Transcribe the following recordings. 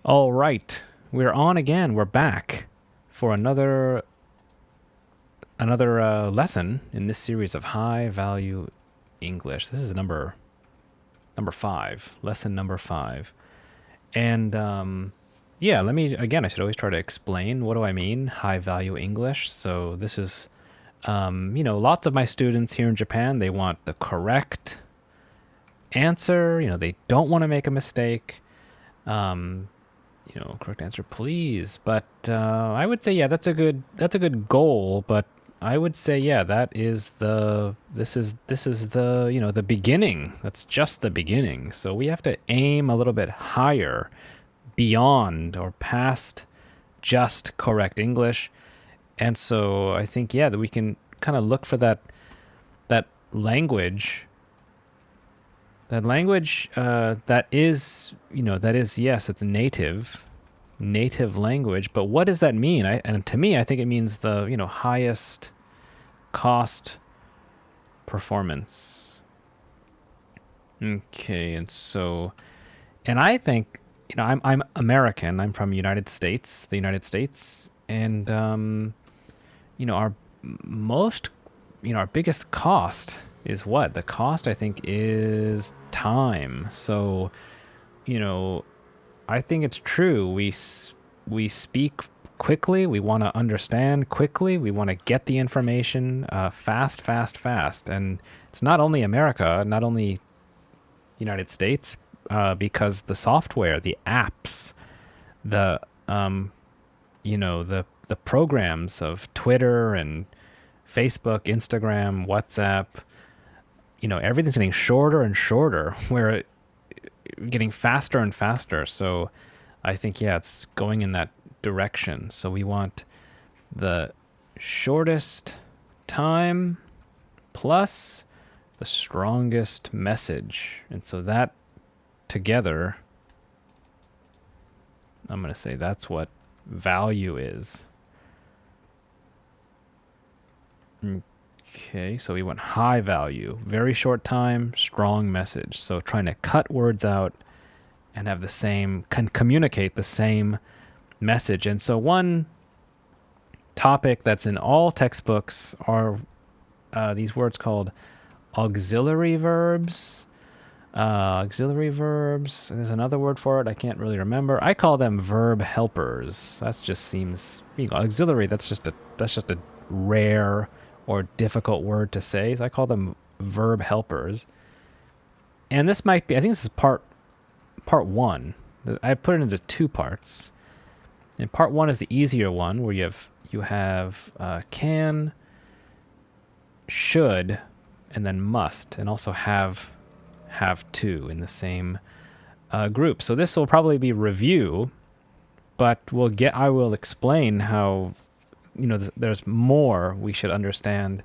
All right, we're on again. We're back for another lesson in this series of high value English. This is number 5, lesson number 5. And let me again. I should always try to explain what do I mean high value English. So this is, lots of my students here in Japan, they want the correct answer. They don't want to make a mistake. Correct answer, please. But I would say, yeah, that's a good goal. But I would say, yeah, this is the, the beginning. That's just the beginning. So we have to aim a little bit higher, beyond or past just correct English. And so I think, yeah, that we can kind of look for that language. That language that is, yes, it's native language. But what does that mean? And to me, I think it means the, highest cost performance. Okay, and I think, I'm American. I'm from the United States, and our biggest cost is what? The cost, I think, is time. So, I think it's true. We speak quickly. We want to understand quickly. We want to get the information fast. And it's not only America, not only United States, because the software, the apps, the the programs of Twitter and Facebook, Instagram, WhatsApp, everything's getting shorter and shorter. We're getting faster and faster. So I think, yeah, it's going in that direction. So we want the shortest time plus the strongest message. And so that together, I'm going to say that's what value is. Okay, so we want high value, very short time, strong message. So trying to cut words out and have communicate the same message. And so one topic that's in all textbooks are these words called auxiliary verbs. And there's another word for it I can't really remember. I call them verb helpers. That just seems auxiliary. That's just a rare or difficult word to say. So I call them verb helpers. And this might be, I think this is part 1. I put it into 2 parts. And part 1 is the easier one, where you have can, should, and then must, and also have to in the same group. So this will probably be review, but I will explain how there's more we should understand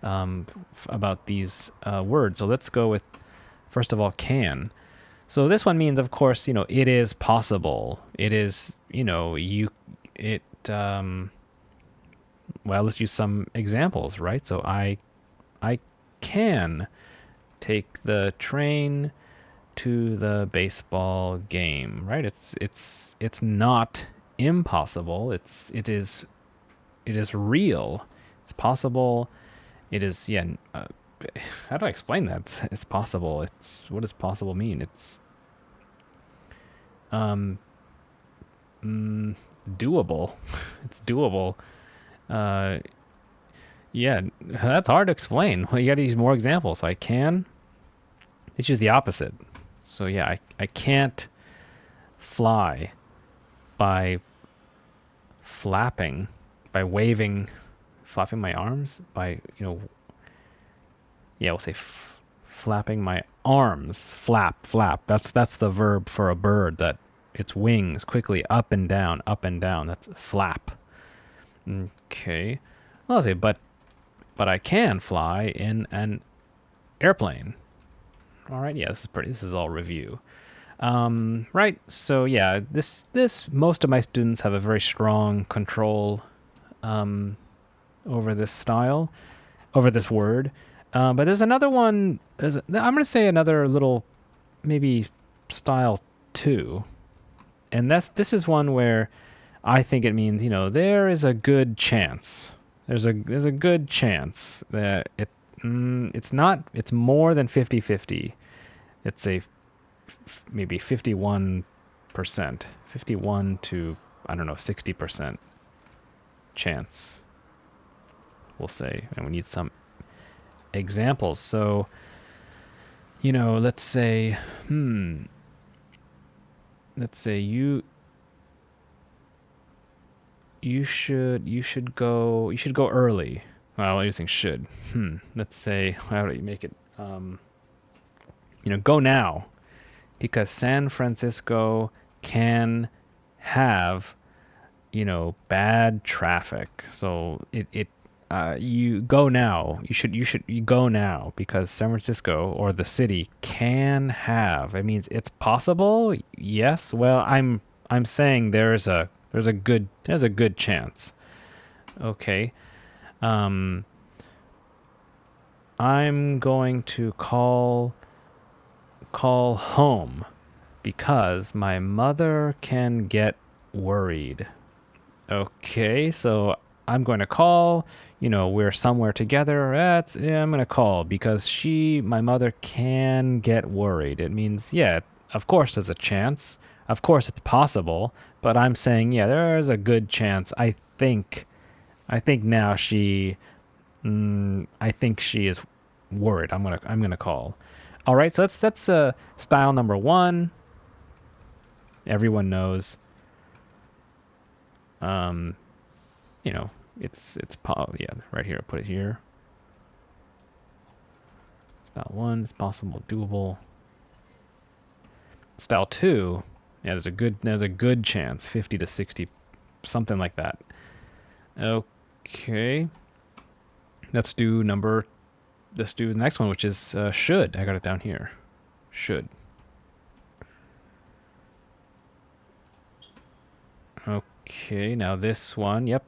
about these words. So let's go with, first of all, can. So this one means, of course, it is possible. It is, let's use some examples, right? So I can take the train to the baseball game, right? It's not impossible. It is real. It's possible. It is, yeah. How do I explain that? It's possible. What does possible mean? It's doable. It's doable. Yeah, that's hard to explain. Well, you got to use more examples. So I can. Let's use the opposite. So yeah, I can't fly by flapping, by waving, flapping my arms, by, we'll say flapping my arms. Flap. That's the verb for a bird, that its wings quickly up and down. That's flap. Okay. Well, I'll say, but I can fly in an airplane. All right. Yeah, this is all review. Right. So yeah, this most of my students have a very strong control over this style, over this word. But there's another one. I'm going to say another little, maybe style 2. And this is one where I think it means, there is a good chance. There's a good chance that it's more than 50-50. It's maybe 51%, 51 to, I don't know, 60% chance, we'll say. And we need some examples. So, let's say you should go early. Well, using should. Let's say, how do you make it? Go now, because San Francisco can have, bad traffic. So you go now. You go now because San Francisco or the city can have. It means it's possible. Yes. Well, I'm saying there's a good chance. Okay. I'm going to call home because my mother can get worried. Okay, so I'm going to call, we're somewhere together. I'm going to call because my mother can get worried. It means, yeah, of course there's a chance. Of course it's possible, but I'm saying, yeah, there's a good chance. I think now I think she is worried. I'm gonna call. All right, so that's style number 1. Everyone knows. It's right here. I'll put it here. Style 1 is possible, doable. Style 2, yeah, there's a good chance, 50 to 60, something like that. Okay. Let's do the next one, which is should. I got it down here. Should. Okay, now this one, yep.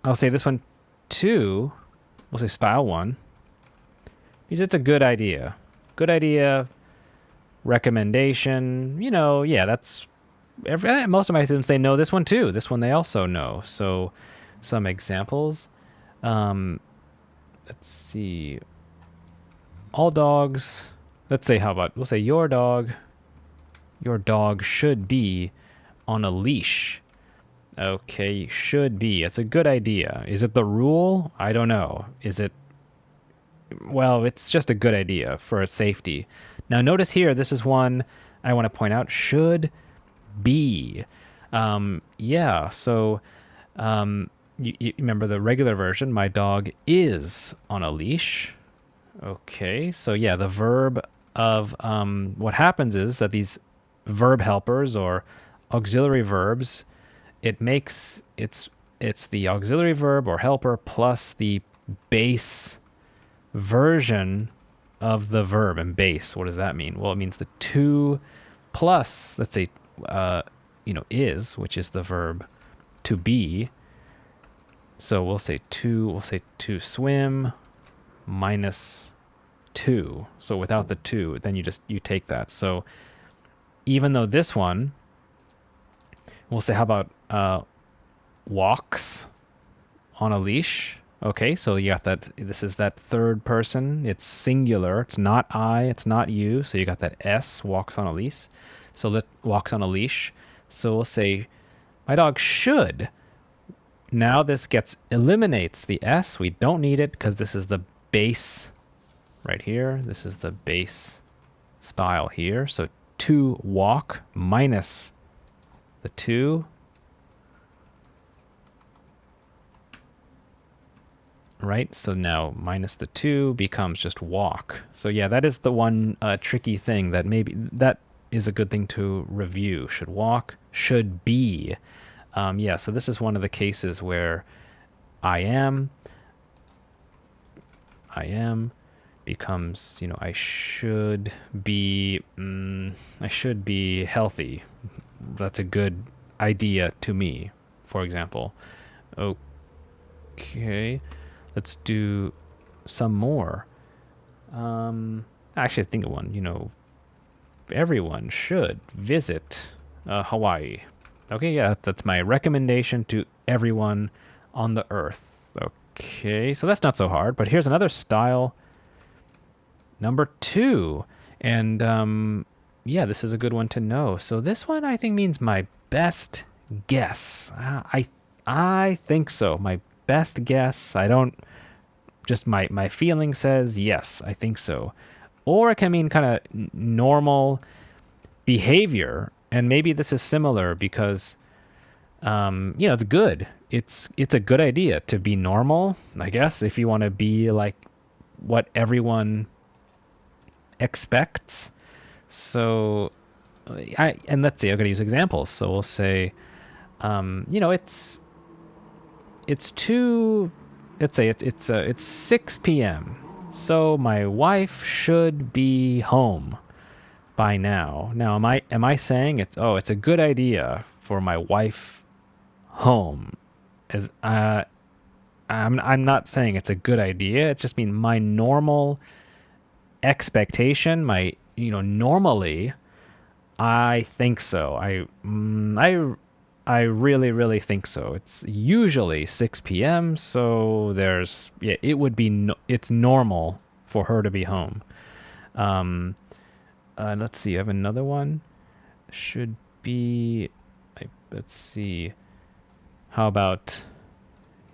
I'll say this one too. We'll say style 1. Because it's a good idea. Good idea. Recommendation. Yeah, that's... most of my students, they know this one too. This one they also know. So some examples. Let's see. All dogs. Let's say, we'll say your dog should be on a leash. Okay, should be. It's a good idea. Is it the rule? I don't know. Is it... Well, it's just a good idea for its safety. Now, notice here, this is one I want to point out. Should be. Yeah, so you remember the regular version. My dog is on a leash. Okay, so yeah, the verb of... what happens is that these verb helpers or auxiliary verbs... It's the auxiliary verb or helper plus the base version of the verb. And base, what does that mean? Well, it means the to plus, let's say, is, which is the verb to be. So we'll say to swim minus to. So without the to, then you take that. So even though this one, we'll say, how about walks on a leash? Okay, so you got that. This is that third person. It's singular. It's not I. It's not you. So you got that S, walks on a leash. So walks on a leash. So we'll say, my dog should. Now this eliminates the S. We don't need it because this is the base right here. This is the base style here. So to walk minus the to. Right, so now minus the to becomes just walk. So yeah, that is the one tricky thing that that is a good thing to review. Should walk, should be. Yeah, so this is one of the cases where I am becomes, I should be healthy. That's a good idea to me, for example. Okay. Let's do some more. Actually, think of one. Everyone should visit Hawaii. Okay, yeah, that's my recommendation to everyone on the earth. Okay, so that's not so hard, but here's another style. Number 2. And yeah, this is a good one to know. So this one I think means my best guess. I think so. My best guess. I don't just my feeling says yes, I think so. Or it can mean kind of normal behavior, and maybe this is similar because it's good. It's a good idea to be normal, I guess, if you want to be like what everyone expects. So and let's see, I'm going to use examples. So we'll say it's 6 p.m. So my wife should be home by now. Now am I saying it's a good idea for my wife home? I'm not saying it's a good idea. It's just mean my normal expectation, normally I think so. I really, really think so. It's usually 6 p.m. So it's normal for her to be home. Let's see. I have another one. Should be. Let's see. How about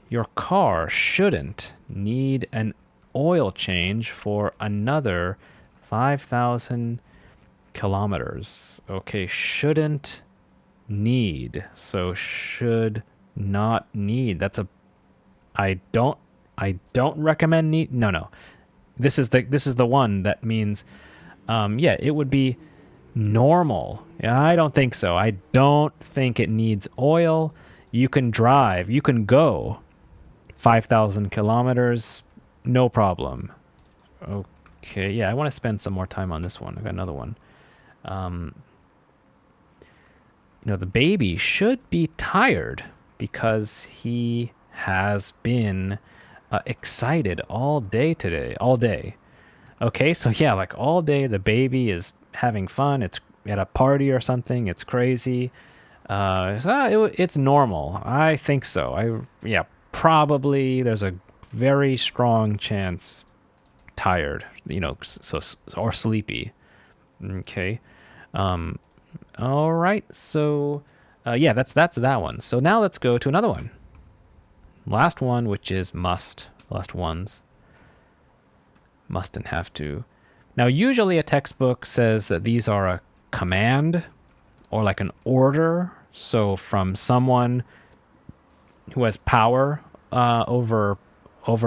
your car shouldn't need an oil change for another 5,000 kilometers. Okay, shouldn't need. So should not need. I don't recommend need. No. This is the one that means it would be normal. I don't think so. I don't think it needs oil. You can drive, you can go 5,000 kilometers, no problem. Okay, yeah, I want to spend some more time on this one. I got another one. The baby should be tired because he has been excited all day today. All day. Okay, so yeah, like all day the baby is having fun. It's at a party or something. It's crazy. It's normal. I think so. Probably there's a very strong chance tired, or sleepy. Okay. All right. So, that's that one. So now let's go to another one. Last one, which is must. Last ones. Must and have to. Now, usually a textbook says that these are a command or like an order. So from someone who has power over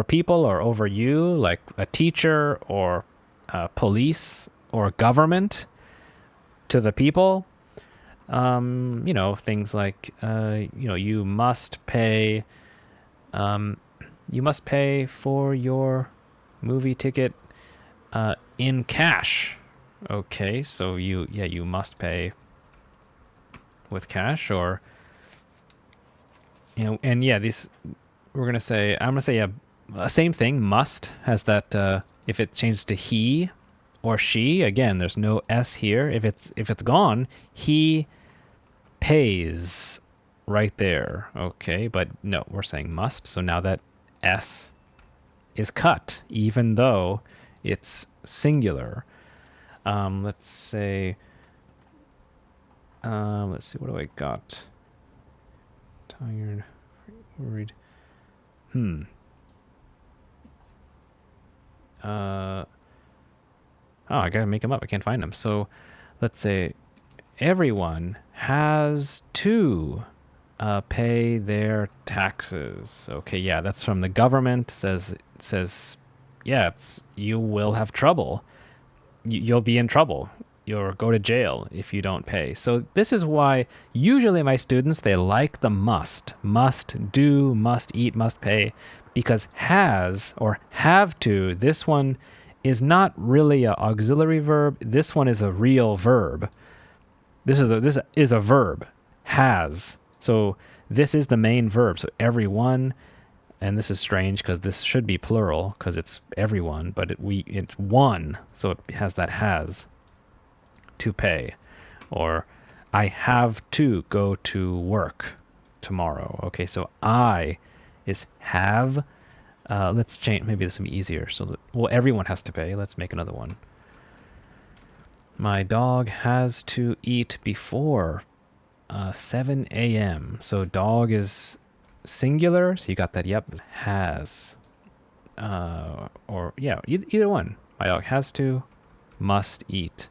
people or over you, like a teacher or police or government to the people. Things like you must pay. You must pay for your movie ticket in cash. Okay, so you must pay with cash, or these I'm gonna say same thing. Must has that if it changes to he or she, again there's no s here. If it's gone, he pays right there. Okay, but no, we're saying must, so now that s is cut even though it's singular. Let's see, what do I got? Tired, worried. I gotta make them up. I can't find them. So let's say everyone has to pay their taxes. Okay, yeah, that's from the government. Says you will have trouble. You'll be in trouble. You'll go to jail if you don't pay. So this is why usually my students, they like the must do, must eat, must pay, because has or have to, this one is not really an auxiliary verb. This one is a real verb. This is a verb, has. So this is the main verb. So everyone, and this is strange because this should be plural because it's everyone, but it's one, so it has that has to pay, or I have to go to work tomorrow. Okay, so I is have. Let's change. Maybe this will be easier. So, well, everyone has to pay. Let's make another one. My dog has to eat before 7 a.m. So dog is singular. So you got that. Yep. Has. Or yeah, either one. My dog has to, must eat.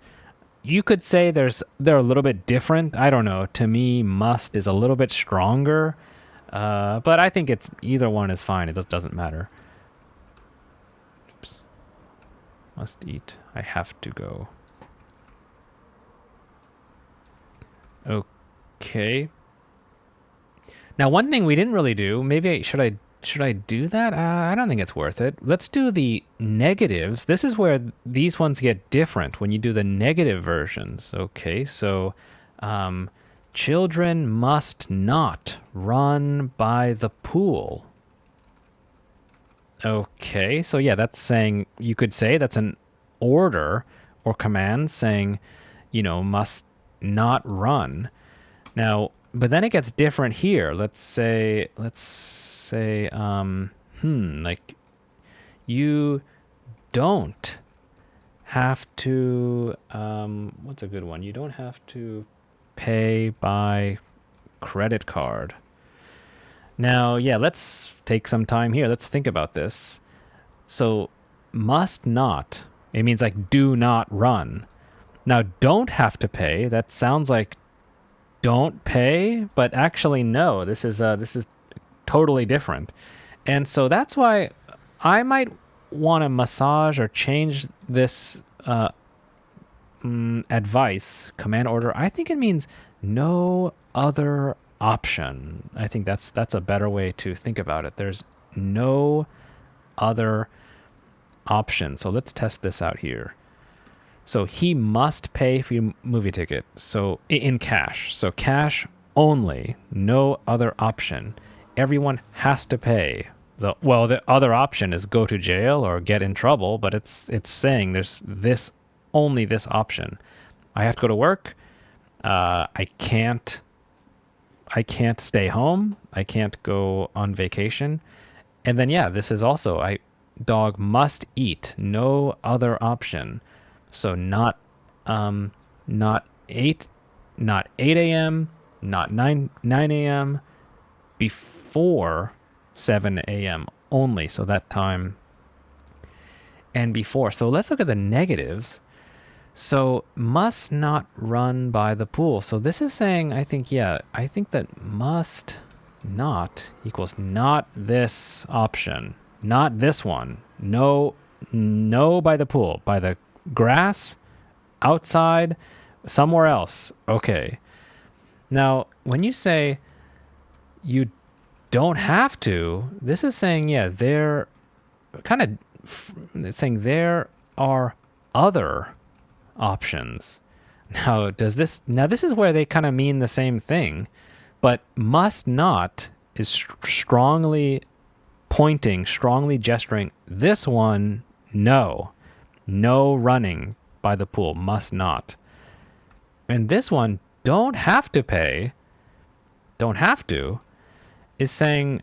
You could say they're a little bit different. I don't know. To me, must is a little bit stronger. But I think it's either one is fine. It doesn't matter. Oops. Must eat. I have to go. Okay. Now, one thing we didn't really do. Maybe should I do that? I don't think it's worth it. Let's do the negatives. This is where these ones get different when you do the negative versions. Okay, so children must not run by the pool. Okay, so yeah, that's saying, you could say that's an order or command saying, must not run. Now, but then it gets different here. Let's say, like, you don't have to, what's a good one? You don't have to pay by credit card. Now, yeah, let's take some time here. Let's think about this. So, must not, it means like do not run. Now, don't have to pay, that sounds like don't pay, but actually no, this is totally different. And so that's why I might want to massage or change this advice, command order. I think it means no other option. I think that's a better way to think about it. There's no other option. So let's test this out here. So he must pay for your movie ticket. So in cash. So cash only, no other option. Everyone has to pay. The other option is go to jail or get in trouble, but it's saying there's only this option. I have to go to work. I can't stay home. I can't go on vacation. And then yeah, this is also dog must eat, no other option. So not 8 a.m., not 9 a.m., before 7 a.m. only. So that time and before. So let's look at the negatives. So must not run by the pool. So this is saying, I think that must not equals not this option, not this one. No by the pool, by the grass, outside, somewhere else. Okay. Now, when you say you don't have to, this is saying, yeah, they're kind of saying there are other options. Now, this is where they kind of mean the same thing, but must not is strongly pointing, strongly gesturing. This one, no running by the pool, must not. And this one, don't have to pay, don't have to, is saying,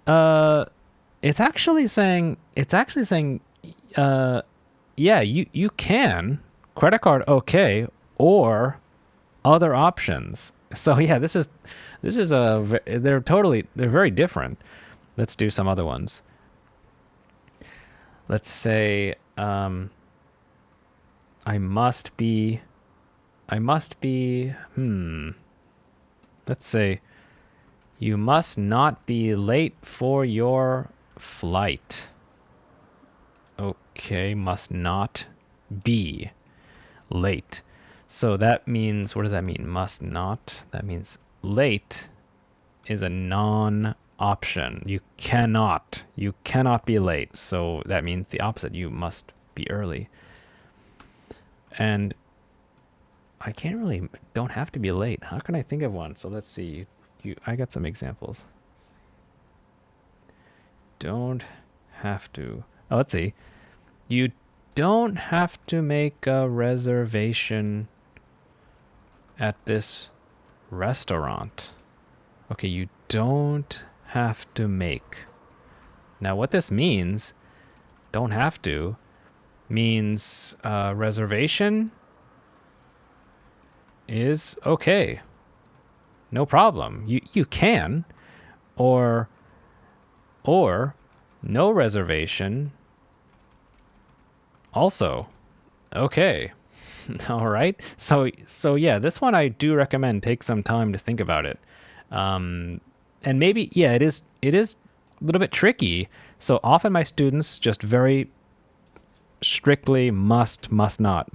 it's actually saying, yeah, you can, credit card, okay, or other options. So yeah, they're very different. Let's do some other ones. Let's say, I must be, let's say, you must not be late for your flight. Okay, must not be late. So that means, what does that mean? Must not. That means late is a non-option. You cannot be late. So that means the opposite. You must be early. And I don't have to be late. How can I think of one? So let's see. I got some examples. Don't have to. Oh, let's see. You don't have to make a reservation at this restaurant. Okay, you don't have to make. Now, what this means, don't have to, means reservation is okay. No problem. You can, or no reservation also okay. All right. So yeah, this one I do recommend take some time to think about it. And maybe, yeah, it is a little bit tricky. So often my students just very strictly must not,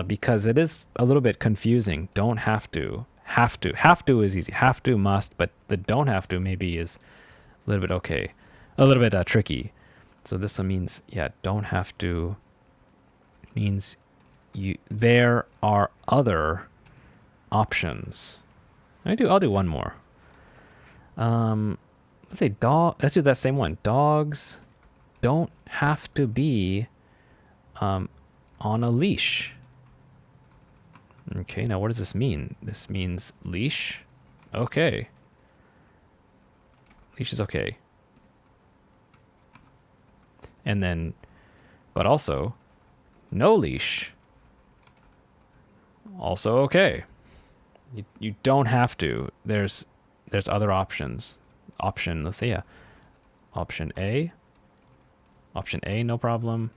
because it is a little bit confusing. Don't have to. Have to is easy. Have to, must, but the don't have to maybe is a little bit okay. A little bit tricky. So this one means, yeah, don't have to means there are other options. I'll do one more. Let's say let's do that same one. Dogs don't have to be on a leash. Okay, now what does this mean? This means leash. Okay. Leash is okay. And then, but also, no leash. Also okay. You don't have to. There's other options. Let's say, yeah. Option A, no problem.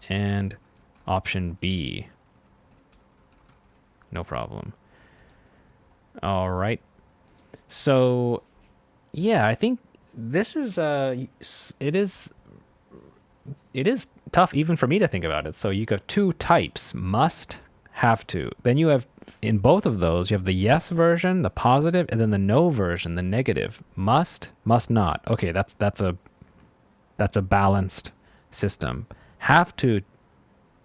And option B, no problem. All right. So, yeah, I think this is it is tough even for me to think about it. So you have two types: must, have to. Then you have, in both of those, you have the yes version, the positive, and then the no version, the negative. Must not. Okay, that's a balanced system. Have to,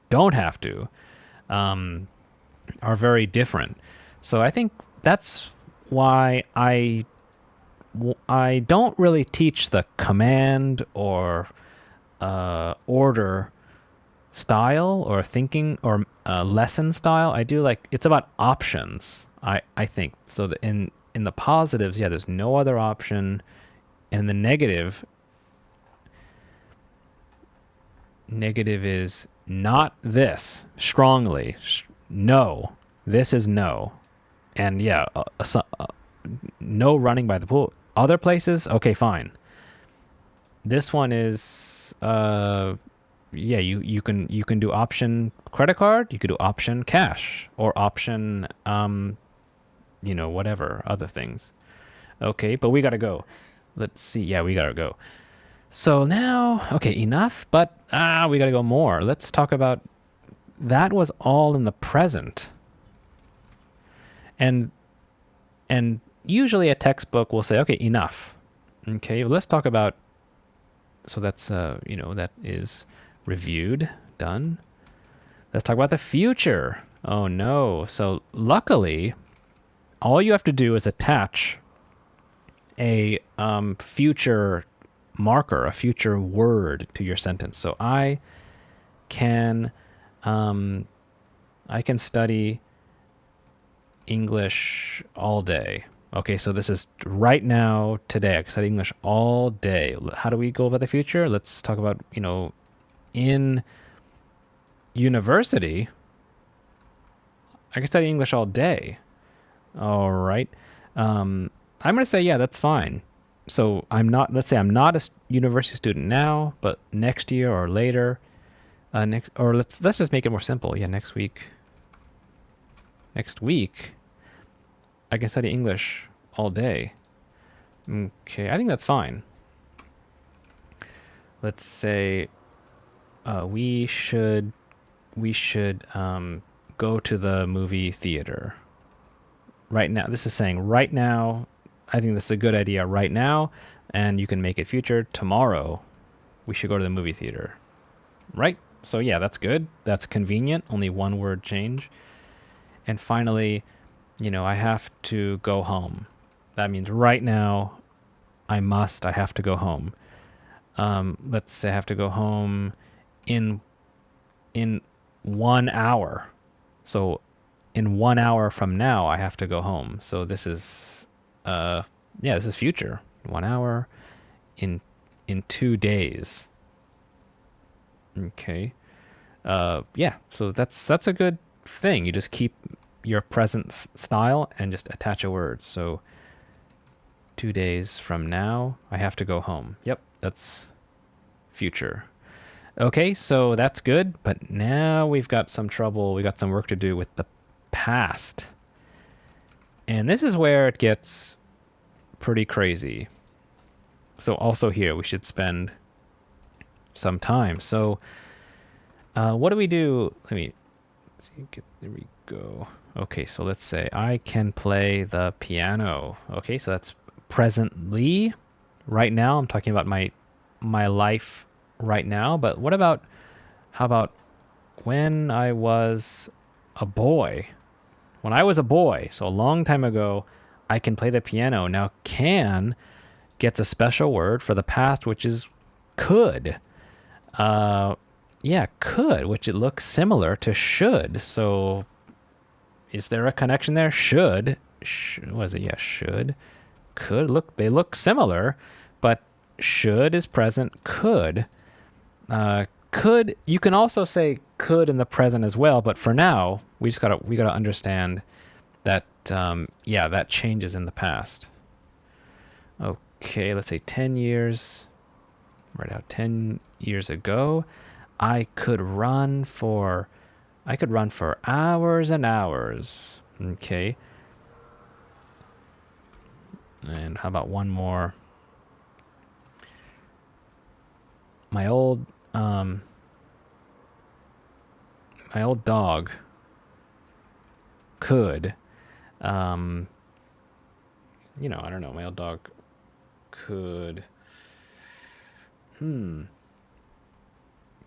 don't have to, are very different. So I think that's why I don't really teach the command or order style or thinking or lesson style. I do it's about options. I think so. In the positives, yeah, there's no other option, and the negative is not this strongly. No, this is no, and yeah, no running by the pool. Other places, okay, fine. This one is yeah, you can do option credit card, you could do option cash, or option whatever other things. Okay, but we gotta go. Let's see. Yeah, we gotta go. So now, okay, enough, but we gotta go more. Let's talk about, that was all in the present. And usually a textbook will say, okay, enough. Okay, well, let's talk about, so that's, that is reviewed, done. Let's talk about the future. Oh no. So luckily, all you have to do is attach a future marker, a future word to your sentence. So I can study English all day. Okay, so this is right now, today. I can study English all day. How do we go about the future? Let's talk about, in university, I can study English all day. All right. I'm going to say, yeah, that's fine. So let's say I'm not a university student now, but next year or later, let's just make it more simple. Yeah, next week, I can study English all day. Okay, I think that's fine. Let's say we should go to the movie theater. Right now, this is saying right now, I think this is a good idea right now, and you can make it future. Tomorrow, we should go to the movie theater. Right? So yeah, that's good. That's convenient. Only one word change. And finally, I have to go home. That means right now, I have to go home. Let's say I have to go home in 1 hour. So in 1 hour from now, I have to go home. So this is, this is future. 1 hour in 2 days. Okay. So that's a good thing. You just keep your present style and just attach a word. So 2 days from now, I have to go home. Yep, that's future. Okay, so that's good, but now we've got some trouble. We got some work to do with the past. And this is where it gets pretty crazy. So also here, we should spend some time. So what do we do? Let me see. There we go. Okay, so let's say I can play the piano. Okay, so that's presently. Right now, I'm talking about my life right now. But how about when I was a boy? When I was a boy, so a long time ago, I can play the piano. Now, can gets a special word for the past, which is could. Could, which it looks similar to should. So is there a connection there? Should. What is it? Yeah, should. Could. Look, they look similar, but should is present. Could. Could. You can also say could in the present as well, but for now, we gotta understand that that changes in the past. Okay, let's say 10 years. Right out 10 years ago, I could run for hours and hours. Okay. And how about one more? My old dog could I don't know, my old dog could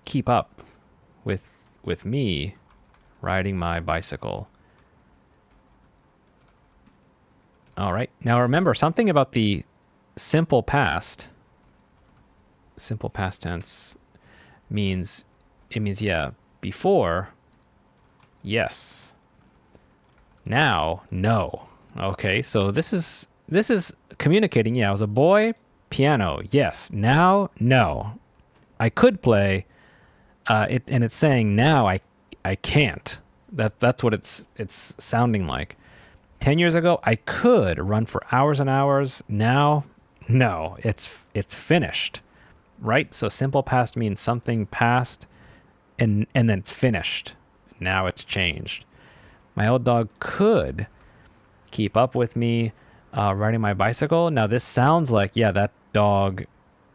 keep up with me riding my bicycle. All right. Now remember something about the simple past. Simple past tense means before, yes. Now, no. Okay, so this is communicating. I was a boy, piano, yes. Now, no. I could play it, and it's saying now I can't. That's what it's sounding like. 10 years ago, I could run for hours and hours. Now, no. It's finished. Right? So simple past means something past and then it's finished. Now it's changed. My old dog could keep up with me riding my bicycle. Now this sounds like, that dog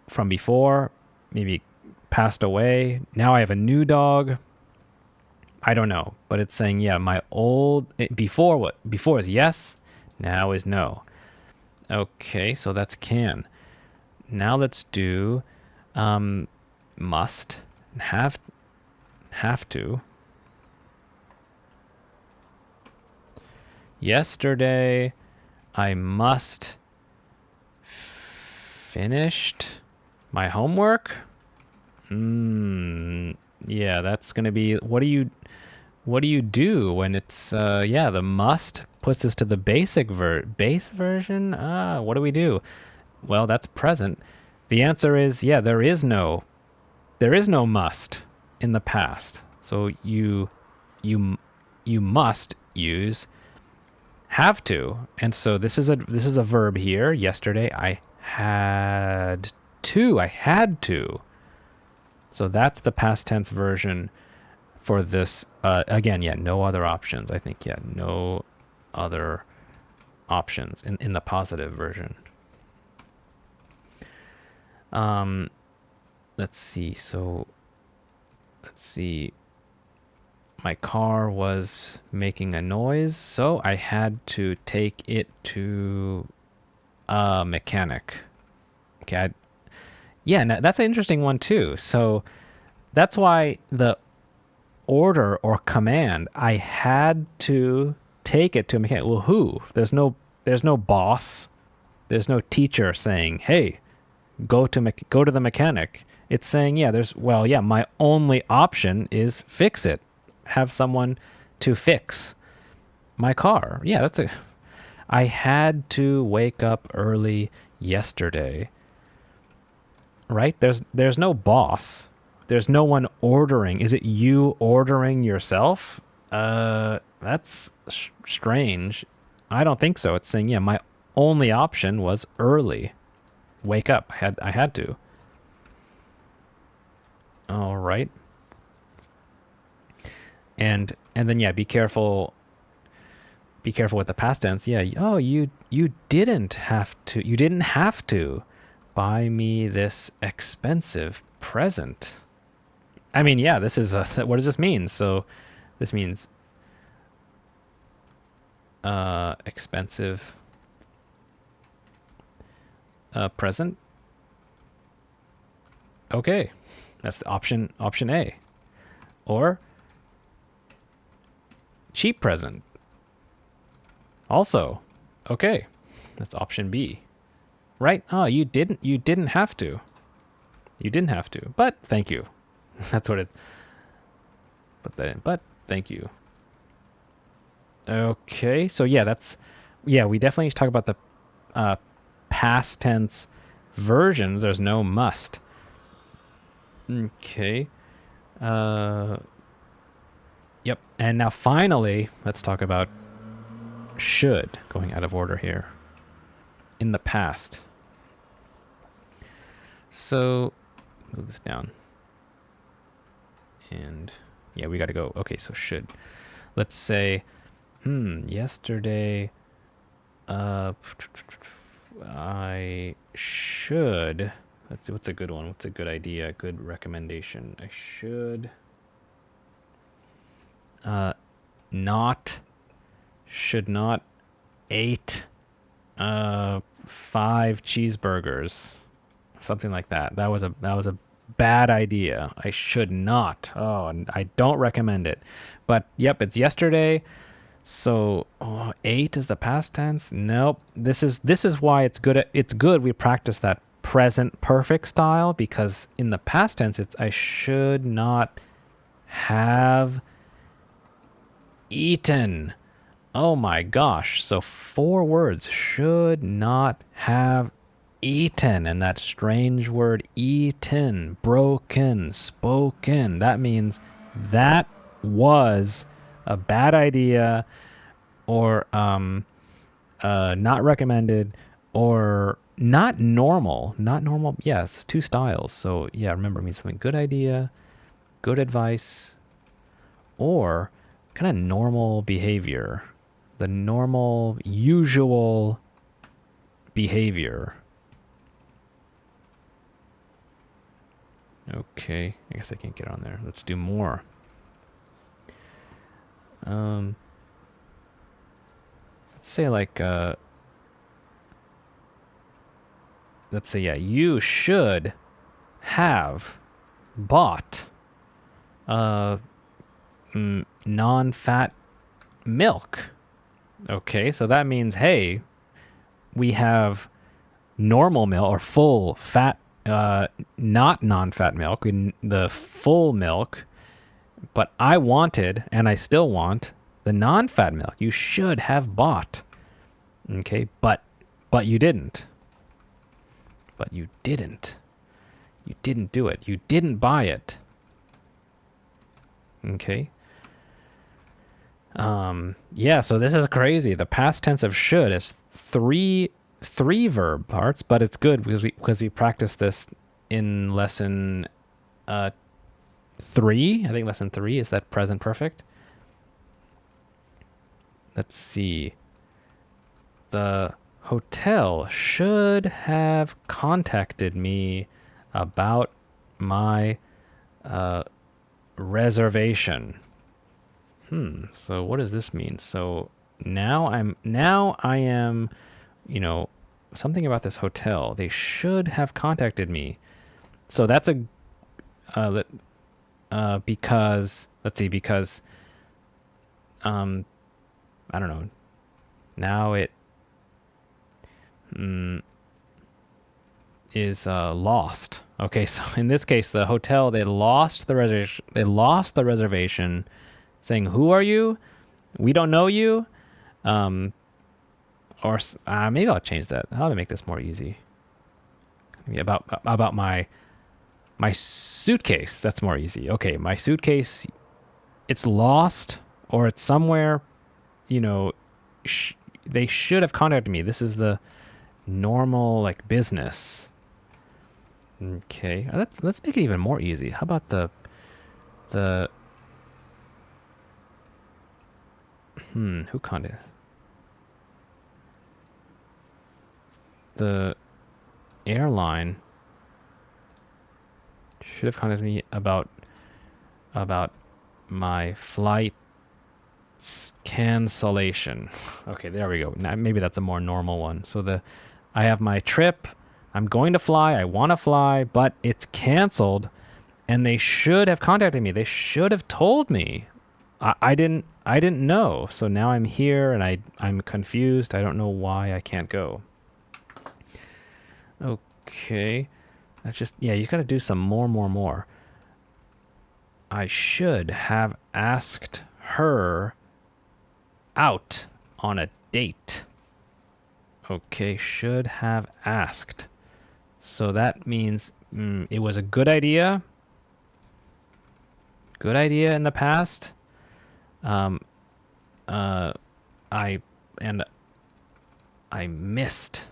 from before maybe passed away. Now I have a new dog. I don't know, but it's saying, my old, before is yes, now is no. Okay, so that's can. Now let's do must, have to. Yesterday, I must finished my homework. That's gonna be what do you do when it's the must puts us to the base version. What do we do? Well, that's present. The answer is there is no must in the past. So you must use have to. And so this is a verb here. Yesterday I had to. So that's the past tense version for this. Again, no other options. I think, no other options in the positive version. Let's see. So let's see. My car was making a noise, so I had to take it to a mechanic. Okay. Now that's an interesting one too. So that's why the order or command, I had to take it to a mechanic. Well, who? There's no boss. There's no teacher saying, "Hey, go to the mechanic." It's saying, my only option is fix it. Have someone to fix. my car. Yeah, I had to wake up early yesterday. Right? There's no boss. There's no one ordering. Is it you ordering yourself? That's strange. I don't think so. It's saying, yeah, my only option was early. Wake up. I had to. All right. And then yeah, be careful with the past tense. Yeah, oh, you didn't have to buy me this expensive present. I mean, yeah, this is what does this mean? So this means expensive present. Okay. That's the option A. Or cheap present. Also, okay. That's option B. Right? Oh, you didn't have to. You didn't have to. But thank you. That's what it. But thank you. Okay. So yeah, we definitely need to talk about the past tense versions. There's no must. Okay. Yep. And now finally, let's talk about should, going out of order here. In the past. So, move this down. And yeah, we got to go. Okay, so should. Let's say, yesterday, I should. Let's see, what's a good one? What's a good idea? Good recommendation? I should should not ate 5 cheeseburgers. Something like that. That was a bad idea. I should not. Oh, and I don't recommend it. But yep, it's yesterday. So, ate is the past tense? Nope. This is why it's good. It's good we practice that present perfect style, because in the past tense it's I should not have eaten. Oh my gosh. So 4 words. Should not have eaten. And that strange word eaten, broken, spoken. That means that was a bad idea, or not recommended, or not normal. Not normal. Yeah, it's 2 styles. So yeah, remember, it means something good idea, good advice, or kind of normal behavior. The normal, usual behavior. Okay, I guess I can't get on there. Let's do more. Let's say like, let's say, yeah, you should have bought non-fat milk. Okay, so that means, hey, we have normal milk or full fat, not non-fat milk, the full milk, but I wanted, and I still want, the non-fat milk. You should have bought. Okay, but you didn't. But you didn't. You didn't do it. You didn't buy it. Okay. Yeah, so this is crazy. The past tense of should is three verb parts, but it's good because we practice this in lesson 3. I think lesson 3 is that present perfect. Let's see. The hotel should have contacted me about my reservation. So what does this mean? So now I am, something about this hotel. They should have contacted me. So that's because, let's see, because, I don't know. Now it is lost. Okay, so in this case, the hotel, they lost the reservation. Saying, who are you? We don't know you. Or maybe I'll change that. How to make this more easy? About my suitcase. That's more easy. Okay, my suitcase, it's lost or it's somewhere, you know, they should have contacted me. This is the normal like business. Okay, let's make it even more easy. How about the who contacted? The airline should have contacted me about my flight cancellation. Okay, there we go. Now, maybe that's a more normal one. So I have my trip. I'm going to fly. I want to fly, but it's canceled, and they should have contacted me. They should have told me. I didn't know. So now I'm here, and I'm confused. I don't know why I can't go. Okay. That's just, yeah, you got to do some more. I should have asked her out on a date. Okay, should have asked. So that means it was a good idea. Good idea in the past. I missed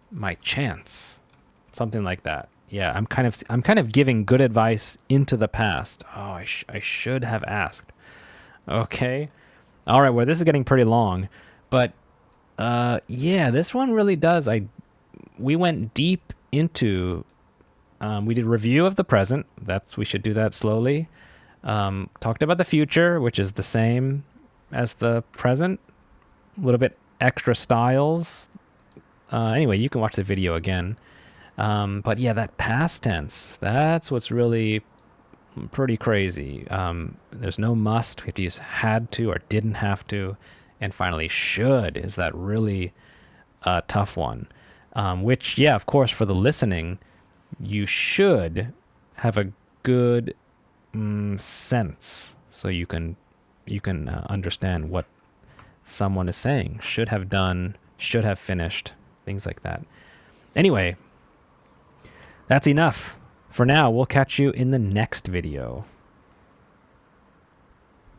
my chance. Something like that. Yeah, I'm kind of giving good advice into the past. Oh, I should have asked. Okay. All right, well, this is getting pretty long, but yeah, this one really does. We went deep into we did review of the present. We should do that slowly. Talked about the future, which is the same as the present. A little bit extra styles. Anyway, you can watch the video again. But yeah, that past tense, that's what's really pretty crazy. There's no must. We have to use had to or didn't have to. And finally, should is that really tough one. Which, yeah, of course, for the listening, you should have a good sense so you can understand what someone is saying. Should have done, should have finished, things like that. Anyway, that's enough. For now, we'll catch you in the next video.